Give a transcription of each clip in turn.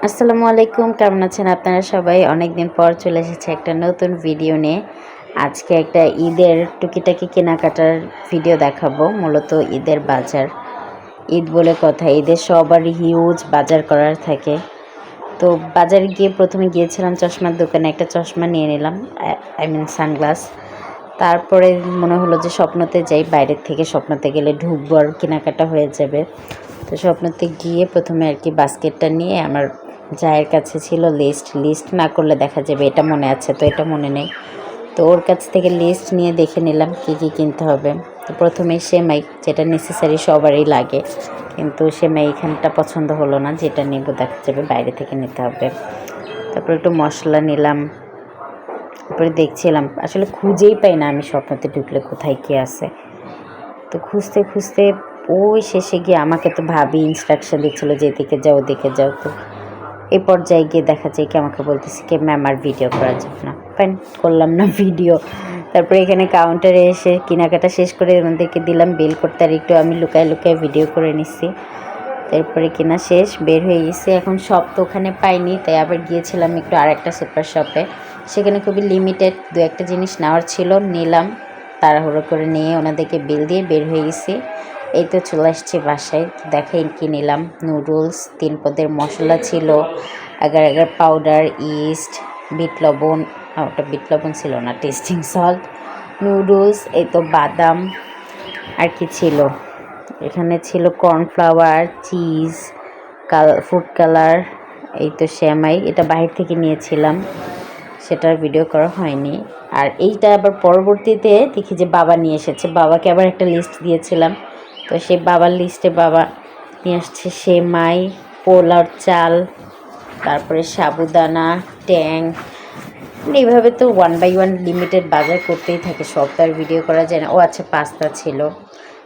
আসসালামু আলাইকুম, কেমন আছেন আপনারা সবাই? অনেক দিন পর চলে এসেছে একটা নতুন ভিডিও নিয়ে। আজকে একটা ঈদের টুকিটাকি কেনাকাটার ভিডিও দেখাবো। মূলত ঈদের বাজার। ঈদ বলে কথা, ঈদের সবারই হিউজ বাজার করার থাকে। তো বাজারে গিয়ে প্রথমে গিয়েছিলাম চশমার দোকানে, একটা চশমা নিয়ে নিলাম, সানগ্লাস। তারপরে মনে হলো যে স্বপ্নতে যাই, বাইরের থেকে স্বপ্নতে গেলে ঢুকবো আর কেনাকাটা হয়ে যাবে। তো স্বপ্নতে গিয়ে প্রথমে আর কি বাস্কেটটা নিয়ে আমার জায়ের কাছে ছিল লিস্ট না করলে দেখা যাবে এটা মনে আছে তো এটা মনে নেই। তো ওর কাছ থেকে লিস্ট নিয়ে দেখে নিলাম কী কী কিনতে হবে। তো প্রথমেই সেমাই, যেটা নেসেসারি সবারই লাগে, কিন্তু সেমাই এখানটা পছন্দ হলো না, যেটা নেব দেখা যাবে বাইরে থেকে নিতে হবে। তারপর একটু মশলা নিলাম। তারপরে দেখছিলাম, আসলে খুঁজেই পাই না আমি স্বপ্নতে ঢুকলে কোথায় কী আছে। তো খুঁজতে খুঁজতে ওই শেষে গিয়ে আমাকে তো ভাবি ইনস্ট্রাকশন দিচ্ছিলো যে এদিকে যাও ওদিকে যাও। তো এই পর্যায়ে গিয়ে দেখা যায় কি আমাকে বলতেছে কি ম্যাম আর ভিডিও করা যাবে না। ফাইন, করলাম না ভিডিও। তারপরে এখানে কাউন্টারে এসে কেনাকাটা শেষ করে ওদেরকে দিলাম বিল করতে, আর একটু আমি লুকায় লুকায় ভিডিও করে নিচ্ছি। তারপরে কেনা শেষ, বের হয়ে গেছি। এখন সব তো ওখানে পাইনি, তাই আবার গিয়েছিলাম একটু আর একটা সুপার শপে। সেখানে খুবই লিমিটেড দু একটা জিনিস নেওয়ার ছিল, নিলাম। তাড়াহুড়ো করে নিয়ে ওনাদেরকে বিল দিয়ে বের হয়ে গেছি। এই তো চলে আসছি বাসায়। দেখাই কি নিলাম, নুডলস, 3 পদের মশলা ছিল, এগার এগার পাউডার, ইস্ট, বিট লবণ, ওটা বিট লবণ ছিল না, টেস্টিং সল্ট, নুডলস, এই তো বাদাম, আর কি ছিল এখানে ছিল কর্নফ্লাওয়ার, চিজ, ফুড কালার, এই তো সেমাই, এটা বাইরে থেকে নিয়েছিলাম, সেটার ভিডিও করা হয়নি। আর এইটা আবার পরবর্তীতে দেখি যে বাবা নিয়ে এসেছে, বাবাকে আবার একটা লিস্ট দিয়েছিলাম। তো সেই বাবার লিস্টে বাবা নিয়ে আসছে সেমাই, পোলাওর চাল, তারপরে সাবুদানা, ট্যাং। এইভাবে তো 1 বাই 1 লিমিটেড বাজার করতেই থাকে, সব তার ভিডিও করা যায় না। ও আচ্ছা, পাস্তা ছিল।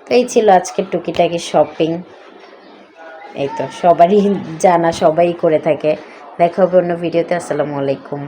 তো এই ছিল আজকের টুকিটাকি শপিং। এই তো সবারই জানা, সবাই করে থাকে। দেখা হবে অন্য ভিডিওতে। আসসালামু আলাইকুম।